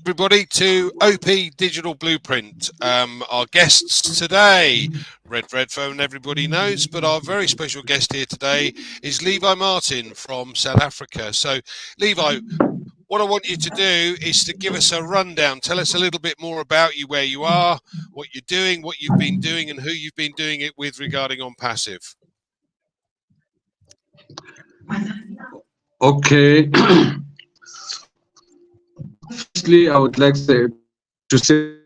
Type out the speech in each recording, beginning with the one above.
everybody to OP Digital Blueprint. Our guests today, Redphone, everybody knows, but our very special guest here today is Levi Martin from South Africa. So, Levi, what I want you to do is to give us a rundown. Tell us a little bit more about you, where you are, what you're doing, what you've been doing, and who you've been doing it with regarding OnPassive. Okay. Firstly, I would like to say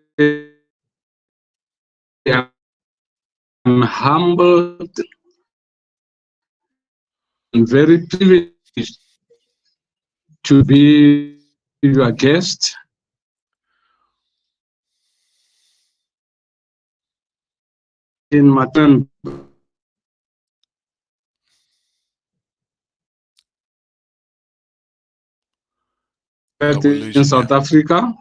I'm humbled and very privileged to be your guest. In my turn, in South Africa,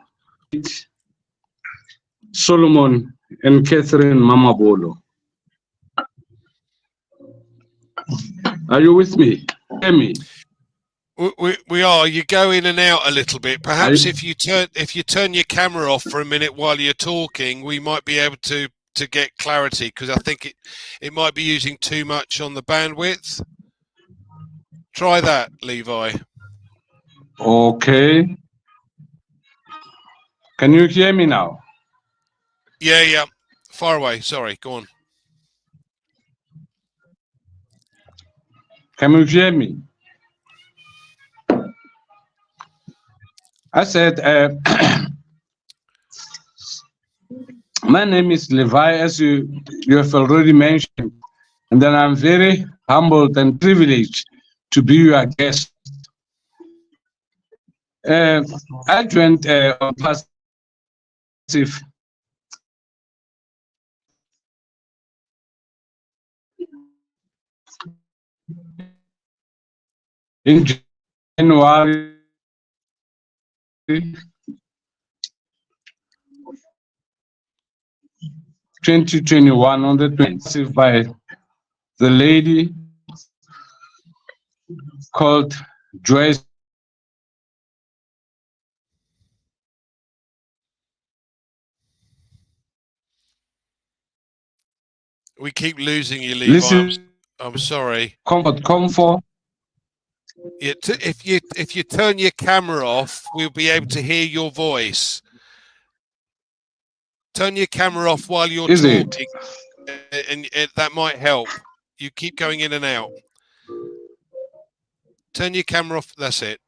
Solomon and Catherine Mamabolo. Are you with me? Hear me? We are. You go in and out a little bit. Perhaps if you turn your camera off for a minute while you're talking, we might be able to get clarity, because I think it might be using too much on the bandwidth. Try that, Levi. Okay. Can you hear me now? Yeah. Far away. Sorry. Go on. Can you hear me? I said, my name is Levi, as you have already mentioned, and then I'm very humbled and privileged to be your guest. I joined OnPassive in January 2021 on the 20th by the lady called Joyce. We keep losing you, Levi. I'm sorry. Comfort. Yeah, if you turn your camera off, we'll be able to hear your voice. Turn your camera off while you're talking, and that might help. You keep going in and out. Turn your camera off. That's it.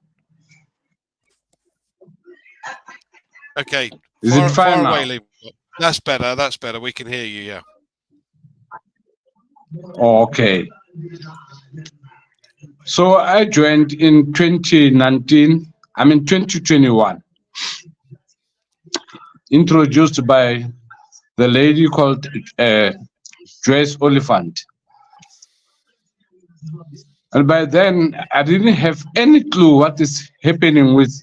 Okay. Is it fine now? Away, Levi. That's better. That's better. We can hear you. Yeah. Okay. So I joined in 2021, introduced by the lady called Joyce Oliphant. And by then, I didn't have any clue what is happening with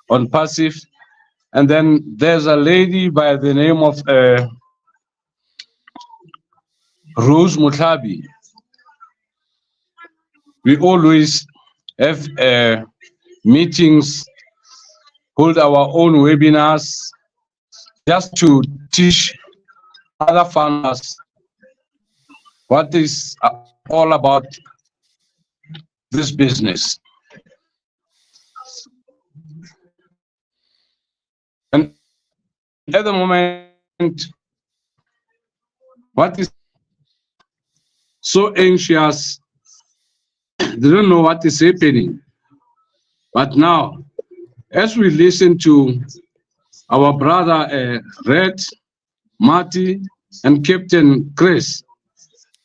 OnPassive. And then there's a lady by the name of Rose Mutlabi. We always have meetings, hold our own webinars, just to teach other farmers what is all about this business. And at the moment, what is so anxious, they don't know what is happening. But now, as we listen to our brother Red, Marty, and Captain Chris,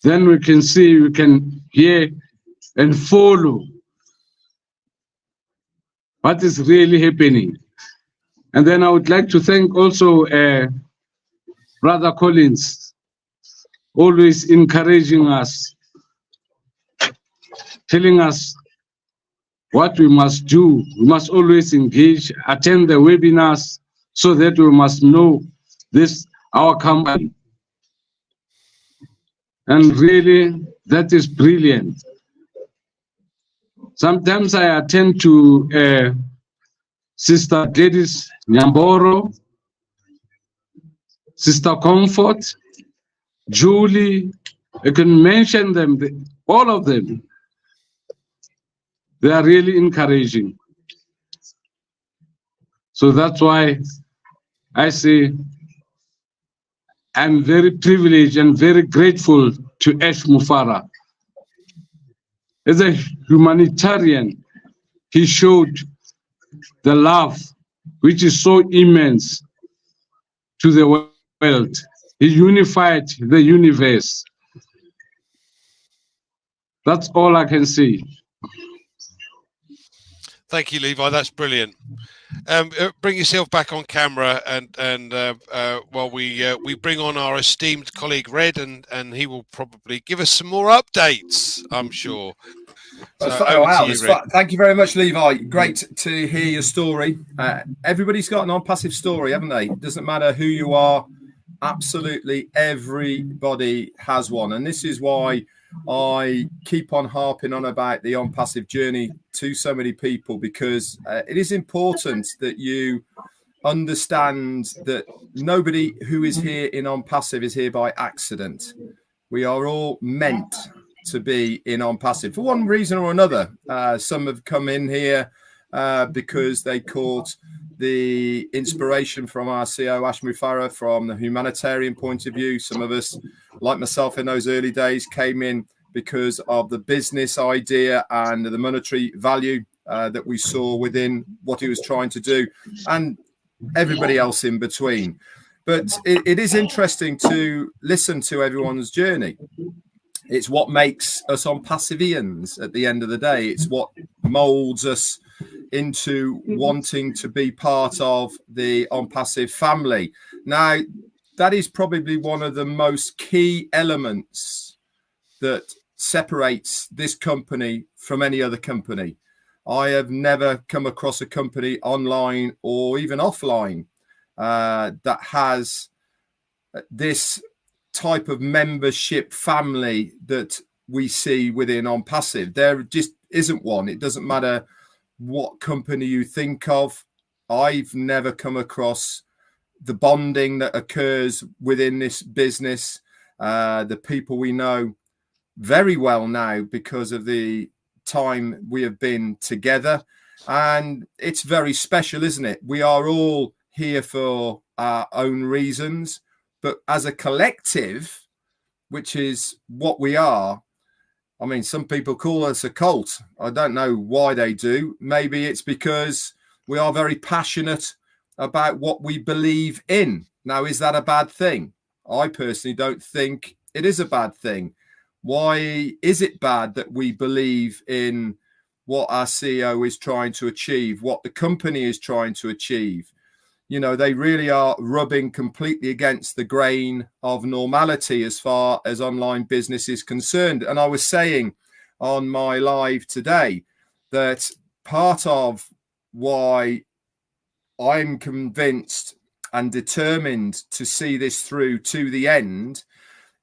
then we can see, we can hear and follow what is really happening. And then I would like to thank also Brother Collins, always encouraging us, telling us what we must do. We must always engage, attend the webinars, so that we must know this, our company. And really, that is brilliant. Sometimes I attend to Sister Gladys Nyamboro, Sister Comfort, Julie, I can mention them, all of them. They are really encouraging. So that's why I say I'm very privileged and very grateful to Ash Mufara. As a humanitarian, he showed the love which is so immense to the world. He unified the universe. That's all I can say. Thank you, Levi. That's brilliant. Bring yourself back on camera, and while we bring on our esteemed colleague Red, and he will probably give us some more updates, I'm sure. So, wow, thank you very much, Levi. Great to hear your story. Everybody's got an OnPassive story, haven't they? It doesn't matter who you are. Absolutely everybody has one. And this is why I keep on harping on about the OnPassive journey to so many people, because it is important that you understand that nobody who is here in OnPassive is here by accident. We are all meant to be in OnPassive for one reason or another. Some have come in here because they caught the inspiration from our CEO Ash Mufara from the humanitarian point of view. Some of us, like myself in those early days, came in because of the business idea and the monetary value that we saw within what he was trying to do, and everybody else in between. But it is interesting to listen to everyone's journey. It's what makes us OnPassivians at the end of the day. It's what molds us into wanting to be part of the OnPassive family. Now, that is probably one of the most key elements that separates this company from any other company. I have never come across a company online or even offline that has this type of membership family that we see within OnPassive. There just isn't one. It doesn't matter what company you think of. I've never come across the bonding that occurs within this business. The people we know very well now because of the time we have been together, and it's very special, isn't it? We are all here for our own reasons, but as a collective, which is what we are, I mean, some people call us a cult. I don't know why they do. Maybe it's because we are very passionate about what we believe in. Now, is that a bad thing? I personally don't think it is a bad thing. Why is it bad that we believe in what our CEO is trying to achieve, what the company is trying to achieve? You know, they really are rubbing completely against the grain of normality as far as online business is concerned. And I was saying on my live today that part of why I'm convinced and determined to see this through to the end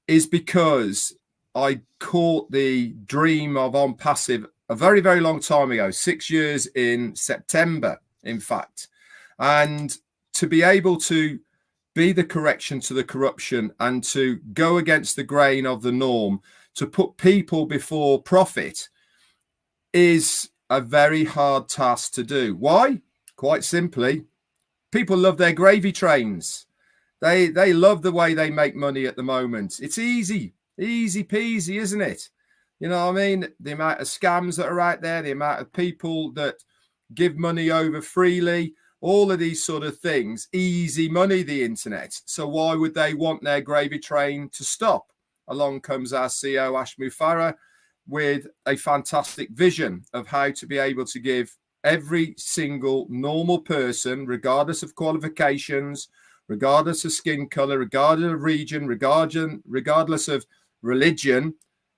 is because I caught the dream of OnPassive a very, very long time ago, 6 years in September, in fact. And to be able to be the correction to the corruption and to go against the grain of the norm, to put people before profit, is a very hard task to do. Why? Quite simply, people love their gravy trains. They love the way they make money at the moment. It's easy peasy, isn't it? You know what I mean? The amount of scams that are out there, the amount of people that give money over freely, all of these sort of things, easy money, the internet. So why would they want their gravy train to stop? Along comes our CEO, Ash Mufara, with a fantastic vision of how to be able to give every single normal person, regardless of qualifications, regardless of skin color, regardless of region, regardless of religion,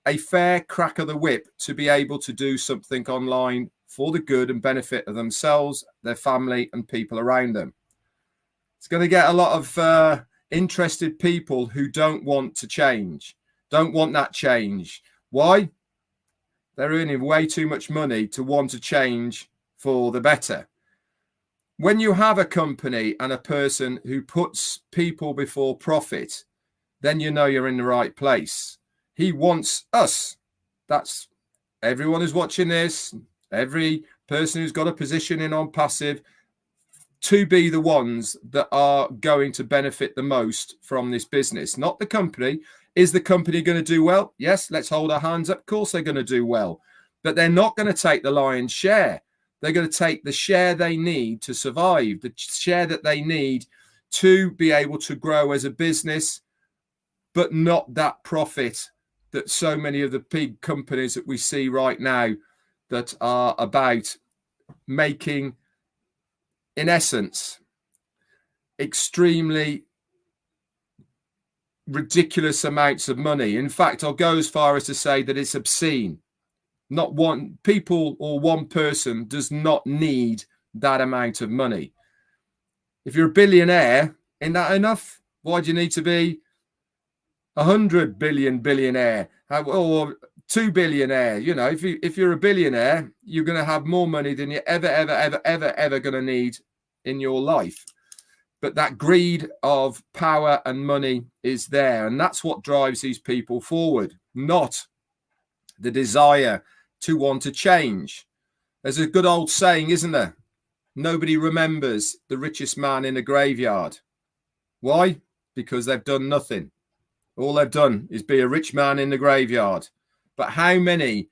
a fair crack of the whip to be able to do something online for the good and benefit of themselves, their family, and people around them. It's going to get a lot of interested people who don't want to change, don't want that change. Why? They're earning way too much money to want to change for the better. When you have a company and a person who puts people before profit, then you know you're in the right place. He wants us. That's everyone who's watching this, every person who's got a position in OnPassive, to be the ones that are going to benefit the most from this business, not the company. Is the company going to do well? Yes, let's hold our hands up. Of course they're going to do well, but they're not going to take the lion's share. They're going to take the share they need to survive, the share that they need to be able to grow as a business, but not that profit that so many of the big companies that we see right now that are about making, in essence, extremely ridiculous amounts of money. In fact, I'll go as far as to say that it's obscene. Not one people or one person does not need that amount of money. If you're a billionaire, isn't that enough? Why do you need to be 100 billion billionaire or 2 billionaire? You know, if you're a billionaire, you're going to have more money than you're ever going to need in your life. But that greed of power and money is there, and that's what drives these people forward, not the desire to want to change. There's a good old saying, isn't there? Nobody remembers the richest man in a graveyard. Why? Because they've done nothing. All they've done is be a rich man in the graveyard. But how many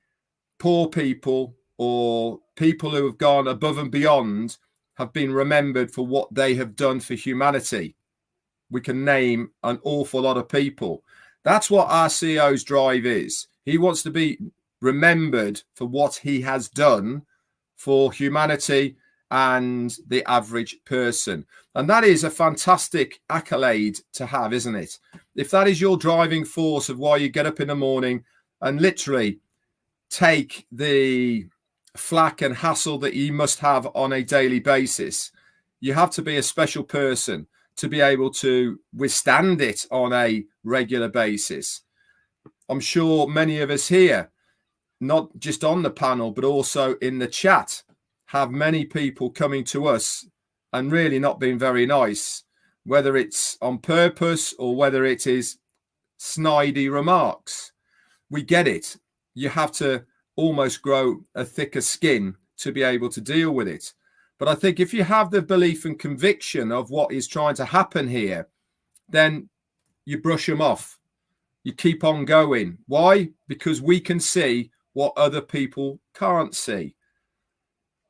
poor people or people who have gone above and beyond have been remembered for what they have done for humanity? We can name an awful lot of people. That's what our CEO's drive is. He wants to be remembered for what he has done for humanity and the average person. And that is a fantastic accolade to have, isn't it? If that is your driving force of why you get up in the morning and literally take the flack and hassle that you must have on a daily basis, you have to be a special person to be able to withstand it on a regular basis. I'm sure many of us here, not just on the panel, but also in the chat, have many people coming to us and really not being very nice, whether it's on purpose or whether it is snidey remarks. We get it. You have to almost grow a thicker skin to be able to deal with it. But I think if you have the belief and conviction of what is trying to happen here, then you brush them off. You keep on going. Why? Because we can see what other people can't see.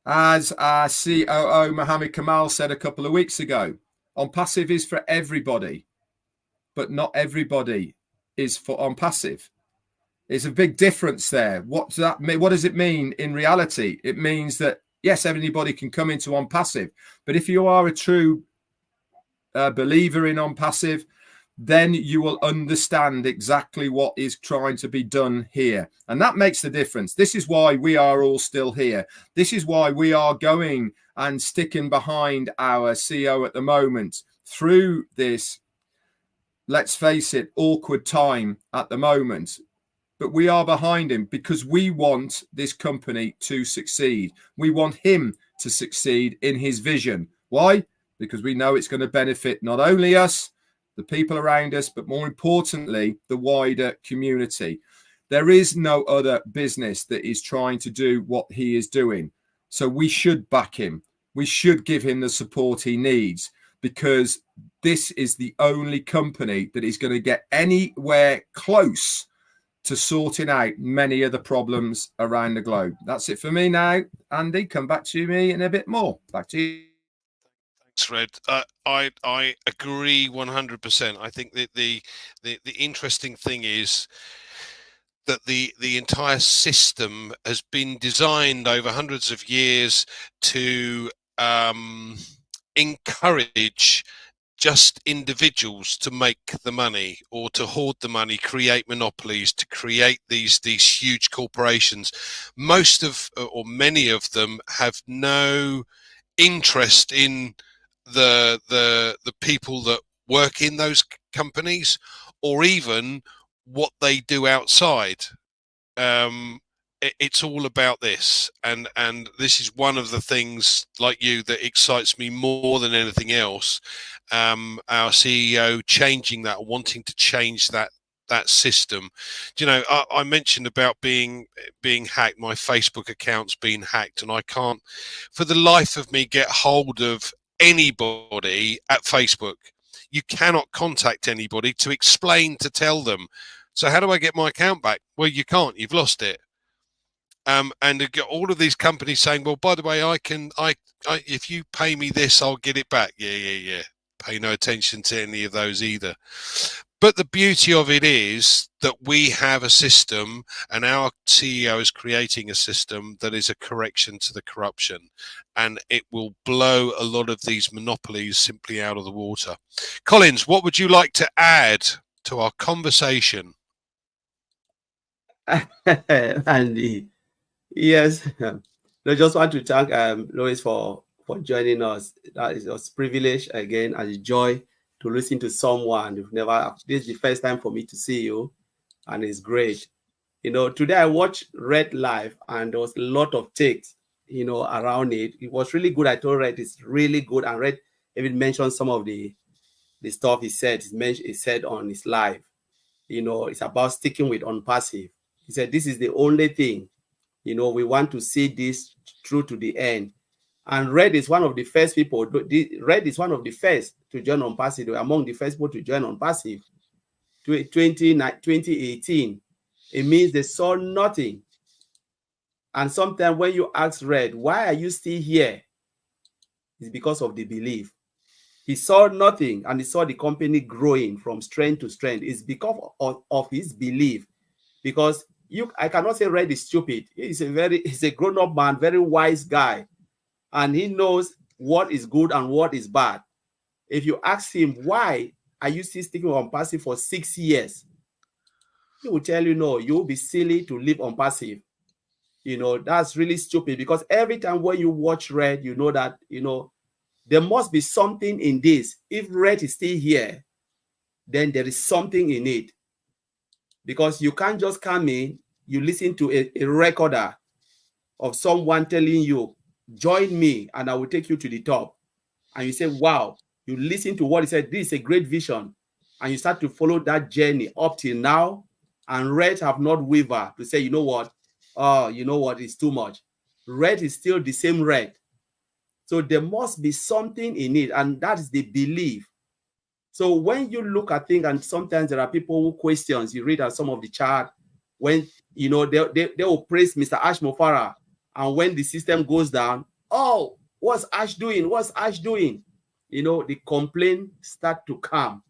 As our COO Mohammed Kamal said a couple of weeks ago, OnPassive is for everybody, but not everybody is for OnPassive. There's a big difference there. What does that mean? What does it mean in reality? It means that, yes, anybody can come into OnPassive, but if you are a true believer in OnPassive, then you will understand exactly what is trying to be done here. And that makes the difference. This is why we are all still here. This is why we are going and sticking behind our CEO at the moment through this, let's face it, awkward time at the moment. But we are behind him because we want this company to succeed. We want him to succeed in his vision. Why? Because we know it's going to benefit not only us, the people around us, but more importantly, the wider community. There is no other business that is trying to do what he is doing. So we should back him. We should give him the support he needs, because this is the only company that is going to get anywhere close to sorting out many of the problems around the globe. That's it for me now. Andy, come back to me in a bit more. Back to you. Thanks, Fred. I agree 100%. I think that the interesting thing is that the entire system has been designed over hundreds of years to encourage just individuals to make the money or to hoard the money, create monopolies, to create these huge corporations. Most of, or many of them, have no interest in the people that work in those companies, or even what they do outside. it's all about this, and this is one of the things, like you, that excites me more than anything else. Our CEO changing that, wanting to change that system. You know, I mentioned about being hacked. My Facebook account's been hacked, and I can't for the life of me get hold of anybody at Facebook. You cannot contact anybody to explain, to tell them. So how do I get my account back? Well, you can't. You've lost it. And all of these companies saying, well, by the way, I if you pay me this, I'll get it back. Yeah. Pay no attention to any of those either. But the beauty of it is that we have a system, and our CEO is creating a system that is a correction to the corruption, and it will blow a lot of these monopolies simply out of the water. Collins, what would you like to add to our conversation? Andy, yes, I just want to thank Lois for joining us. That is a privilege again and a joy to listen to someone you've never. This is the first time for me to see you, and it's great. You know, today I watched Red live, and there was a lot of takes, you know, around it. It was really good. I told Red it's really good, and Red even mentioned some of the stuff he said. He said on his live. You know, it's about sticking with OnPassive. He said this is the only thing. You know, we want to see this through to the end. And Red is one of the first people. Red is one of the first to join OnPassive. They were among the first people to join OnPassive. 2018. It means they saw nothing. And sometimes when you ask Red, why are you still here? It's because of the belief. He saw nothing, and he saw the company growing from strength to strength. It's because of his belief. Because I cannot say Red is stupid. He's a grown-up man, very wise guy. And he knows what is good and what is bad. If you ask him, why are you still sticking on OnPassive for 6 years? He will tell you, no, you'll be silly to live OnPassive. You know, that's really stupid, because every time when you watch Red, you know that, you know, there must be something in this. If Red is still here, then there is something in it. Because you can't just come in, you listen to a recorder of someone telling you, join me and I will take you to the top. And you say, wow, you listen to what he said, this is a great vision. And you start to follow that journey up till now. And Red have not wavered to say, you know what? Oh, you know what? It's too much. Red is still the same Red. So there must be something in it. And that is the belief. So when you look at things, and sometimes there are people who questions, you read at some of the chart, when, you know, they will praise Mr. Ash Mofara. And when the system goes down, oh, what's Ash doing? What's Ash doing? You know, the complaint start to come.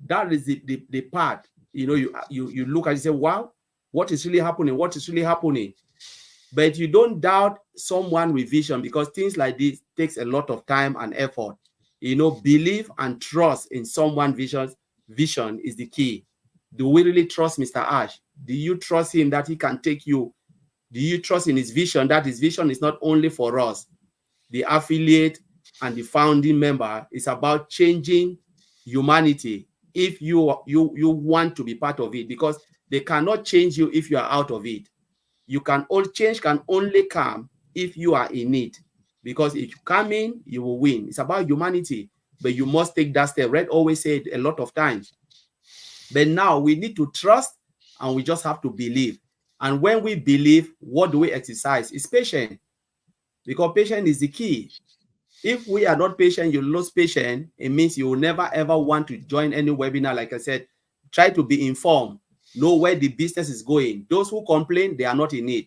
That is the part, you know, you look at it and say, wow, what is really happening? What is really happening? But you don't doubt someone with vision, because things like this takes a lot of time and effort. You know, belief and trust in someone's vision is the key. Do we really trust Mr. Ash? Do you trust him that he can take you? Do you trust in his vision, that his vision is not only for us, the affiliate and the founding member? It's about changing humanity if you want to be part of it, because they cannot change you if you are out of it. Change can only come if you are in it, because if you come in, you will win. It's about humanity, but you must take that step. Red always said a lot of times. But now we need to trust, and we just have to believe. And when we believe, what do we exercise? It's patience, because patience is the key. If we are not patient, you lose patience. It means you will never ever want to join any webinar. Like I said, try to be informed. Know where the business is going. Those who complain, they are not in it.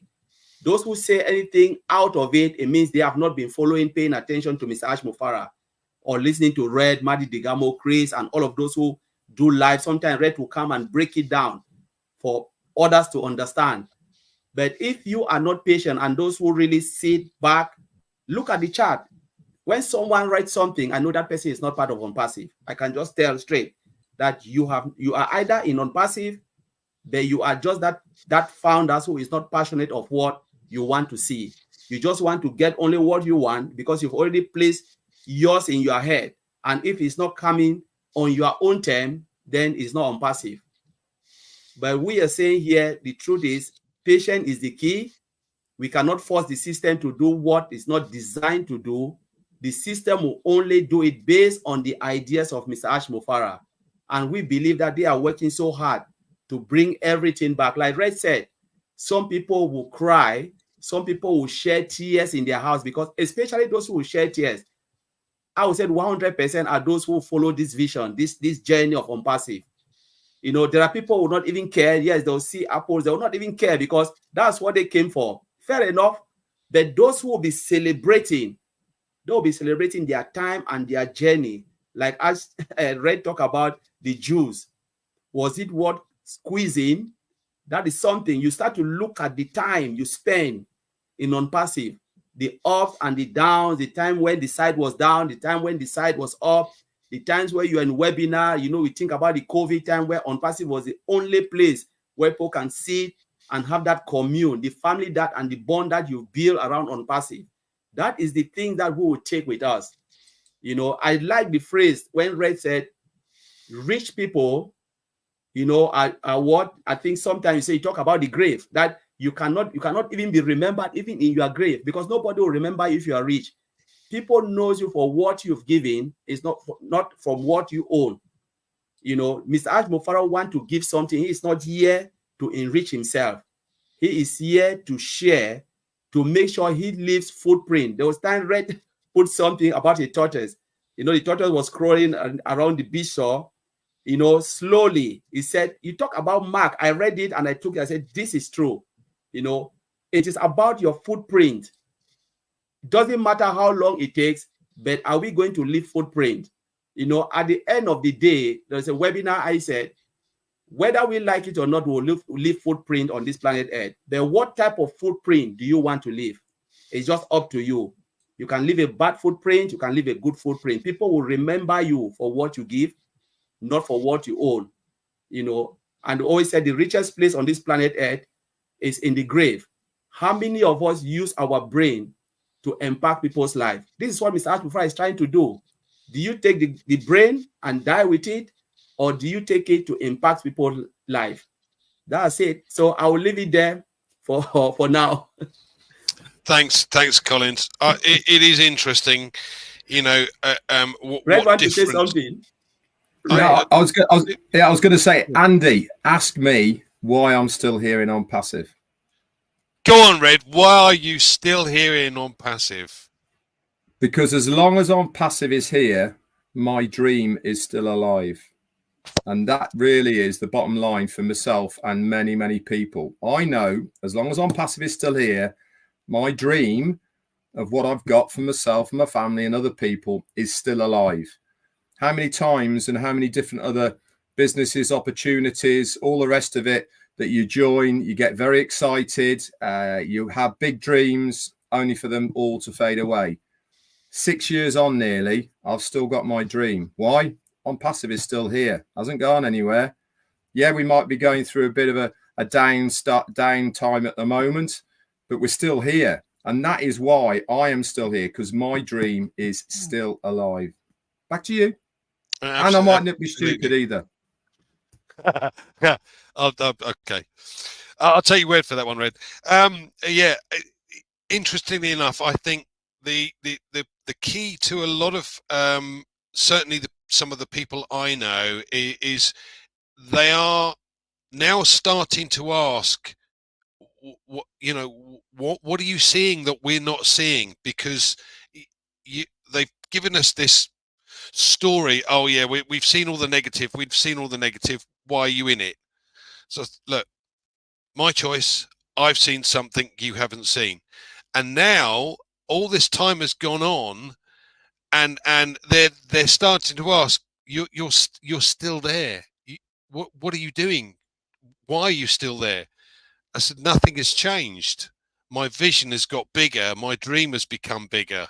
Those who say anything out of it, it means they have not been paying attention to Mr. Ash Mofara, or listening to Red, Madi Digamo, Chris, and all of those who do live. Sometimes Red will come and break it down for others to understand. But if you are not patient, and those who really sit back, look at the chart. When someone writes something, I know that person is not part of OnPassive. I can just tell straight that you are either in OnPassive, but you are just that founder who is not passionate of what you want to see. You just want to get only what you want, because you've already placed yours in your head. And if it's not coming on your own term, then it's not OnPassive. But we are saying here, the truth is, Patience is the key. We cannot force the system to do what it's not designed to do. The system will only do it based on the ideas of Mr. Ash Mofara. And we believe that they are working so hard to bring everything back. Like Red said, some people will cry. Some people will shed tears in their house, because especially those who will shed tears, I would say 100% are those who follow this vision, this journey of OnPassive. You know, there are people who will not even care. Yes, they'll see apples. They will not even care because that's what they came for. Fair enough. But those who will be celebrating, they'll be celebrating their time and their journey. Like as Red talk about the Jews. Was it worth squeezing? That is something. You start to look at the time you spend in OnPassive, the ups and the downs, the time when the site was down, the time when the site was up, the times where you're in webinar. You know, we think about the COVID time where OnPassive was the only place where people can sit and have that commune, the family that and the bond that you build around OnPassive. That is the thing that we will take with us. You know, I like the phrase when Red said, rich people, you know, are what I think sometimes you say, you talk about the grave, that you cannot even be remembered even in your grave, because nobody will remember you if you are rich. People knows you for what you've given, is not from what you own. You know, Mr. Ash Mofara want to give something. He is not here to enrich himself. He is here to share, to make sure he leaves footprint. There was time Red put something about a tortoise. You know, the tortoise was crawling around the beach shore. You know, slowly, he said, you talk about mark. I read it and I took it. I said, this is true. You know, it is about your footprint. It doesn't matter how long it takes, but are we going to leave footprint? You know, at the end of the day, there's a webinar I said, whether we like it or not, we'll leave footprint on this planet Earth. Then what type of footprint do you want to leave? It's just up to you. You can leave a bad footprint. You can leave a good footprint. People will remember you for what you give, not for what you own. You know, and always said the richest place on this planet Earth is in the grave. How many of us use our brain to impact people's life? This is what Mr. Ash Mofara is trying to do. Do you take the brain and die with it, or do you take it to impact people's life? That's it. So I will leave it there for now. Thanks, Collins. It is interesting, you know. Red want to say something. No, I was going to say, Andy, ask me why I'm still here in OnPassive. Go on, Red. Why are you still here in OnPassive? Because as long as OnPassive is here, my dream is still alive. And that really is the bottom line for myself and many, many people. I know as long as OnPassive is still here, my dream of what I've got for myself and my family and other people is still alive. How many times and how many different other businesses, opportunities, all the rest of it that you join, you get very excited, you have big dreams, only for them all to fade away. 6 years on nearly, I've still got my dream. Why? OnPassive is still here, hasn't gone anywhere. Yeah, we might be going through a bit of a down time at the moment, but we're still here. And that is why I am still here, because my dream is still alive. Back to you. And I might not be stupid either. Okay. I'll take your word for that one, Red. Yeah, interestingly enough, I think the key to a lot of certainly some of the people I know is they are now starting to ask, what you know, what are you seeing that we're not seeing? Because they've given us this story. Oh yeah, we've seen all the negative. We've seen all the negative. Why are you in it? So look, my choice. I've seen something you haven't seen, and now all this time has gone on, and they're starting to ask, you're still there. What are you doing? Why are you still there? I said, nothing has changed. My vision has got bigger. My dream has become bigger,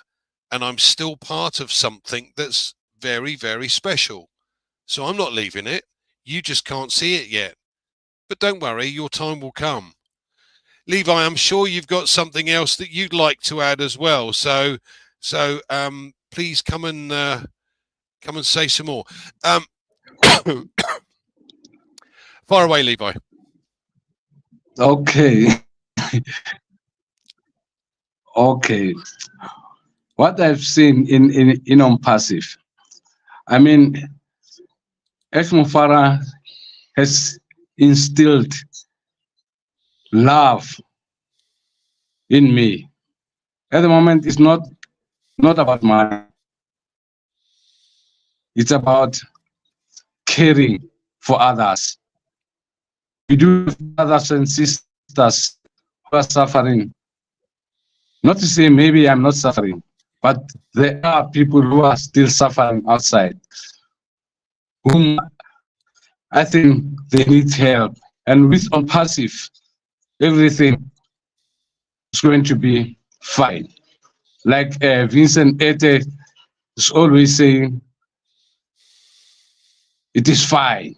and I'm still part of something that's very, very special. So I'm not leaving it. You just can't see it yet. But don't worry, your time will come. Levi, I'm sure you've got something else that you'd like to add as well. So please come and say some more. Fire away, Levi. Okay. Okay. What I've seen in OnPassive, I mean, Mufara has instilled love in me. At the moment, it's not about money. It's about caring for others. We do have brothers and sisters who are suffering. Not to say maybe I'm not suffering, but there are people who are still suffering outside, whom I think they need help. And with OnPassive, everything is going to be fine. Like Vincent Ete is always saying, it is fine.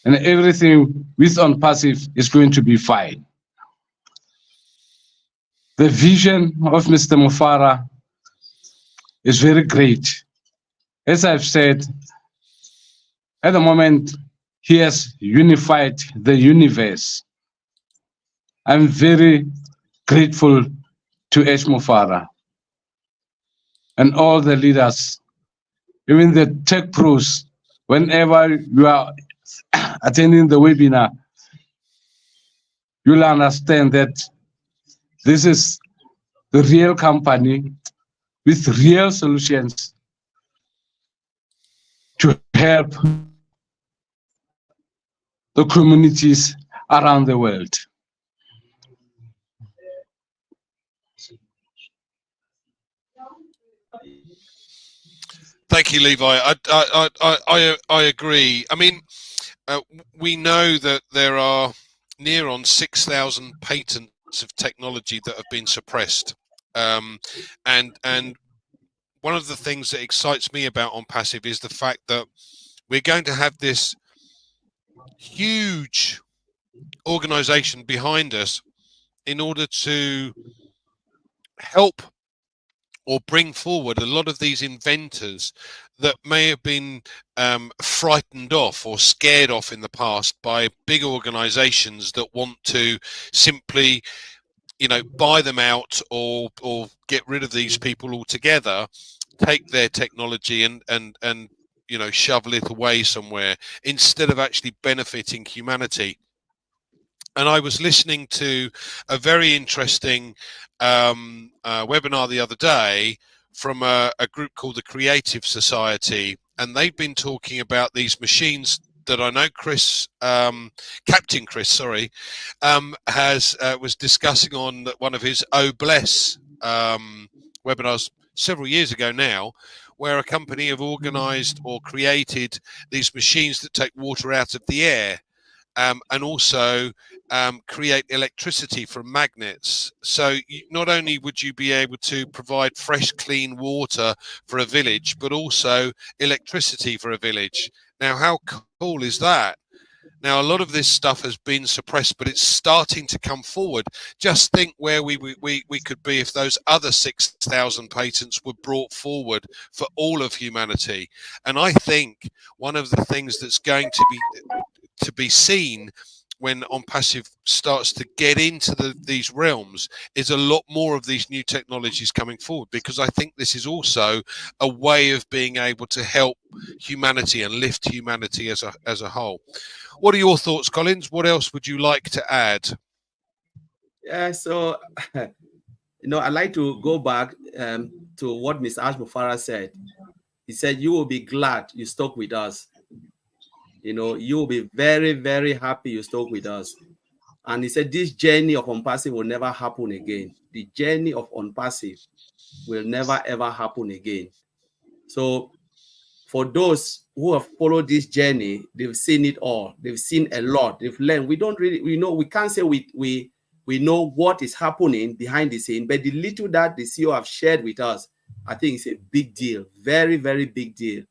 And everything with OnPassive is going to be fine. The vision of Mr. Mufara is very great. As I've said, at the moment, he has unified the universe. I'm very grateful to Mufara and all the leaders, even the tech pros. Whenever you are attending the webinar, you'll understand that this is the real company with real solutions to help the communities around the world. Thank you, Levi. I agree. I mean, we know that there are near on 6,000 patents of technology that have been suppressed, and one of the things that excites me about OnPassive is the fact that we're going to have this huge organization behind us in order to help or bring forward a lot of these inventors that may have been frightened off or scared off in the past by big organizations that want to simply, you know, buy them out or get rid of these people altogether, take their technology and you know, shovel it away somewhere instead of actually benefiting humanity. And I was listening to a very interesting webinar the other day from a group called the Creative Society, and they've been talking about these machines that I know Chris, Captain Chris, sorry, was discussing on one of his OBless webinars several years ago now, where a company have organized or created these machines that take water out of the air. And also create electricity from magnets. So not only would you be able to provide fresh, clean water for a village, but also electricity for a village. Now, how cool is that? Now, a lot of this stuff has been suppressed, but it's starting to come forward. Just think where we could be if those other 6,000 patents were brought forward for all of humanity. And I think one of the things that's going to be seen when OnPassive starts to get into these realms is a lot more of these new technologies coming forward, because I think this is also a way of being able to help humanity and lift humanity as a whole. What are your thoughts, Collins? What else would you like to add? Yeah, so you know, I'd like to go back to what Mr. Mufara said. He said, you will be glad you stuck with us. You know, you will be very, very happy you stuck with us. And he said, this journey of OnPassive will never happen again. The journey of OnPassive will never, ever happen again. So for those who have followed this journey, they've seen it all. They've seen a lot. They've learned. We don't really, we know, we can't say we know what is happening behind the scene, but the little that the CEO have shared with us, I think it's a big deal. Very, very big deal.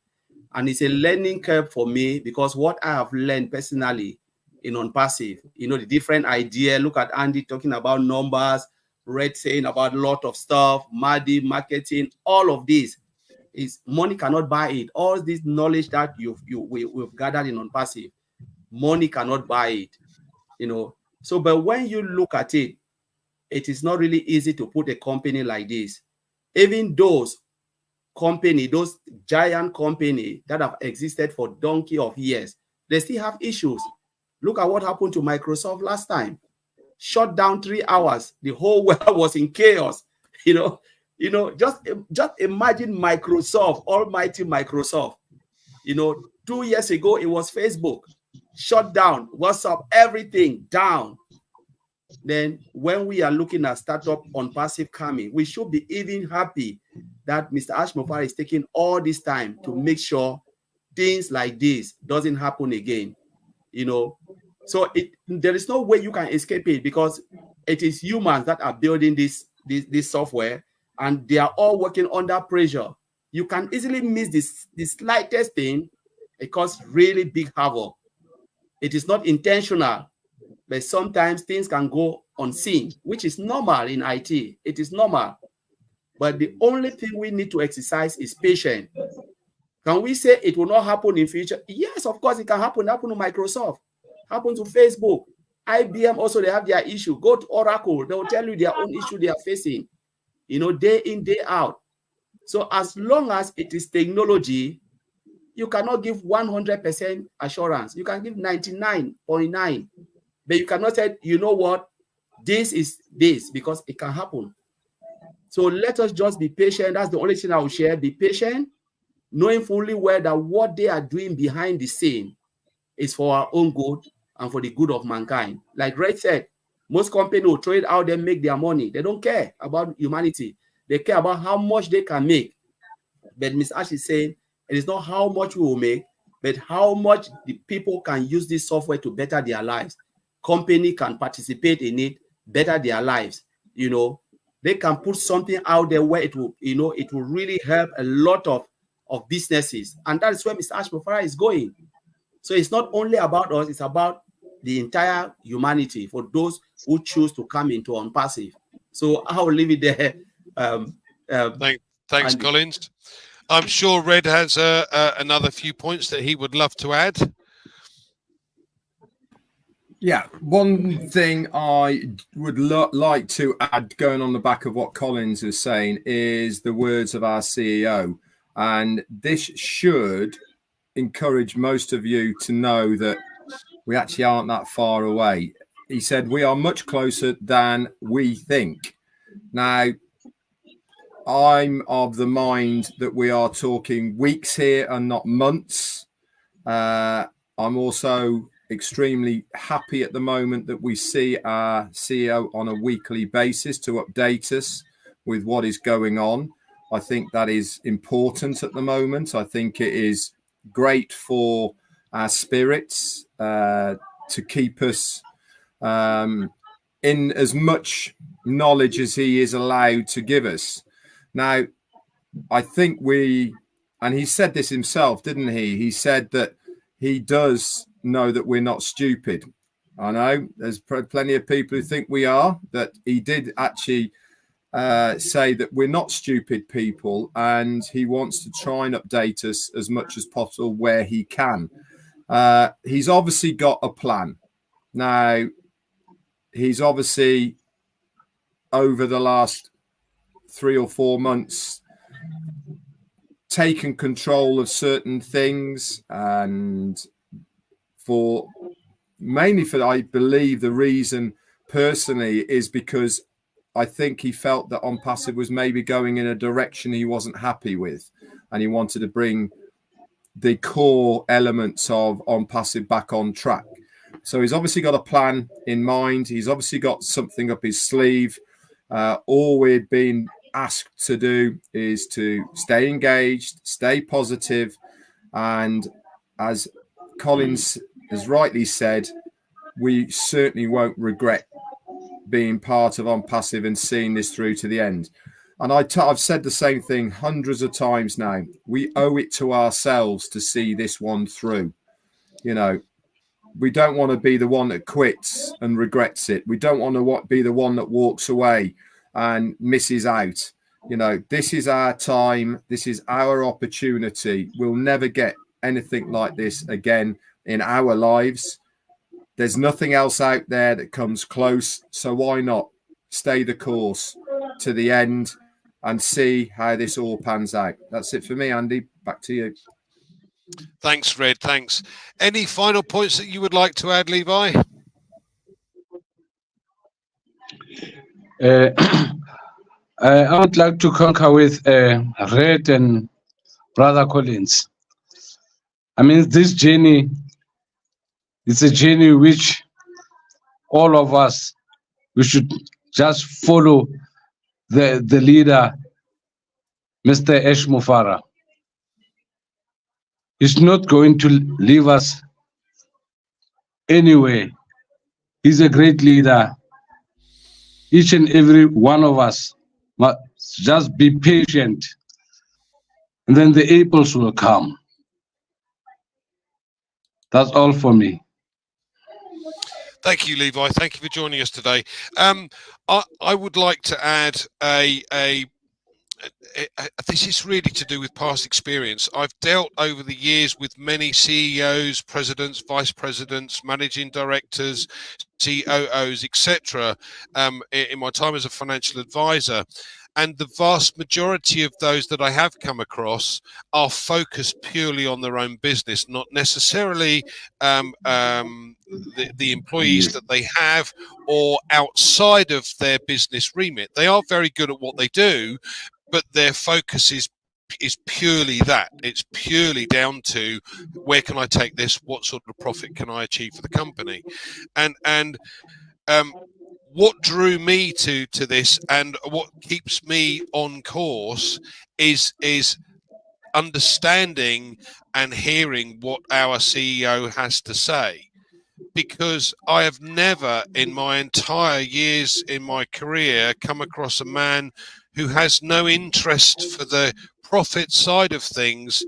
And it's a learning curve for me, because what I have learned personally in OnPassive, you know, the different idea. Look at Andy talking about numbers, Red saying about a lot of stuff, Madi, marketing, all of this is money cannot buy it. All this knowledge that we've gathered in OnPassive, money cannot buy it. You know, So, but when you look at it, it is not really easy to put a company like this. Even those company, those giant company that have existed for donkey of years, they still have issues. Look at what happened to Microsoft last time. Shut down 3 hours. The whole world was in chaos. Just imagine Microsoft, almighty Microsoft. 2 years ago, it was Facebook. Shut down. WhatsApp, everything down. Then when we are looking at startup OnPassive coming, we should be even happy that Mr. Ashmofar is taking all this time to make sure things like this doesn't happen again. So there is no way you can escape it, because it is humans that are building this software, and they are all working under pressure. You can easily miss the slightest thing. It causes really big havoc. It is not intentional, but sometimes things can go unseen, which is normal in IT. It is normal. But the only thing we need to exercise is patience. Can we say it will not happen in future? Yes, of course it can happen. Happen to Microsoft, happen to Facebook, IBM also, they have their issue. Go to Oracle, they will tell you their own issue they are facing, day in, day out. So as long as it is technology, you cannot give 100% assurance. You can give 99.9, but you cannot say, you know what, this is this, because it can happen. So let us just be patient. That's the only thing I will share. Be patient, knowing fully well that what they are doing behind the scene is for our own good and for the good of mankind. Like Red said, most companies will throw it out there, make their money. They don't care about humanity. They care about how much they can make. But Ms. Ash is saying it is not how much we will make, but how much the people can use this software to better their lives. Company can participate in it, better their lives. They can put something out there where it will, it will really help a lot of businesses. And that is where Mr. Ashmofara is going. So it's not only about us, it's about the entire humanity for those who choose to come into OnPassive. So I'll leave it there. Thanks, Collins. I'm sure Red has another few points that he would love to add. Yeah, one thing I would like to add, going on the back of what Collins is saying, is the words of our CEO. And this should encourage most of you to know that we actually aren't that far away. He said, we are much closer than we think. Now, I'm of the mind that we are talking weeks here and not months. I'm also extremely happy at the moment that we see our CEO on a weekly basis to update us with what is going on. I think that is important at the moment. I think it is great for our spirits to keep us in as much knowledge as he is allowed to give us. Now, I think and he said this himself, didn't he? He said that he does know that we're not stupid. I know there's plenty of people who think we are, that he did actually say that we're not stupid people, and he wants to try and update us as much as possible where he can. He's obviously got a plan. Now, he's obviously, over the last 3 or 4 months, taken control of certain things, and mainly for, I believe, the reason personally is because I think he felt that OnPassive was maybe going in a direction he wasn't happy with, and he wanted to bring the core elements of OnPassive back on track. So he's obviously got a plan in mind. He's obviously got something up his sleeve. All we've been asked to do is to stay engaged, stay positive, and as Collins has rightly said, we certainly won't regret being part of OnPassive and seeing this through to the end. And I've said the same thing hundreds of times now. We owe it to ourselves to see this one through. We don't want to be the one that quits and regrets it. We don't want to be the one that walks away and misses out. This is our time. This is our opportunity. We'll never get anything like this again in our lives. There's nothing else out there that comes close. So why not stay the course to the end and see how this all pans out? That's it for me, Andy. Back to you. Thanks, Red. Thanks. Any final points that you would like to add, Levi? I would like to concur with Red and Brother Collins. I mean, this journey, it's a journey which all of us, we should just follow the leader, Mr. Ash Mufara. He's not going to leave us anywhere. He's a great leader. Each and every one of us must just be patient, and then the apples will come. That's all for me. Thank you, Levi. Thank you for joining us today. I would like to add this is really to do with past experience. I've dealt over the years with many CEOs, presidents, vice presidents, managing directors, COOs, etc. In my time as a financial advisor. And the vast majority of those that I have come across are focused purely on their own business, not necessarily the employees that they have or outside of their business remit. They are very good at what they do, but their focus is purely that. It's purely down to where can I take this? What sort of profit can I achieve for the company? And what drew me to this, and what keeps me on course, is understanding and hearing what our CEO has to say. Because I have never in my entire years in my career come across a man who has no interest for the profit side of things,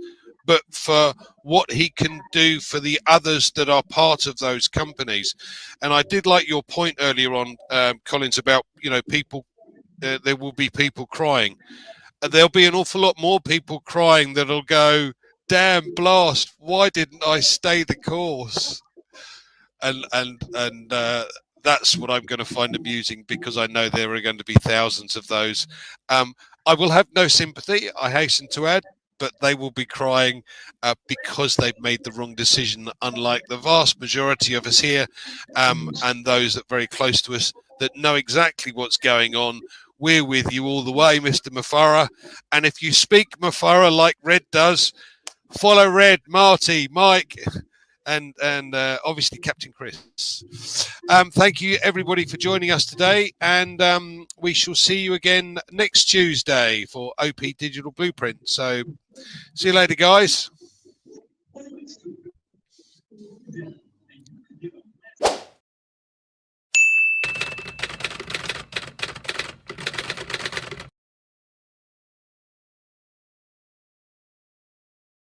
but for what he can do for the others that are part of those companies. And I did like your point earlier on, Collins, about, people, there will be people crying. There'll be an awful lot more people crying that'll go, damn blast, why didn't I stay the course? And that's what I'm going to find amusing, because I know there are going to be thousands of those. I will have no sympathy, I hasten to add, but they will be crying because they've made the wrong decision, unlike the vast majority of us here and those that are very close to us that know exactly what's going on. We're with you all the way, Mr. Mufara. And if you speak Mufara like Red does, follow Red, Marty, Mike, and obviously Captain Chris. Thank you, everybody, for joining us today. And we shall see you again next Tuesday for OP Digital Blueprint. So see you later, guys.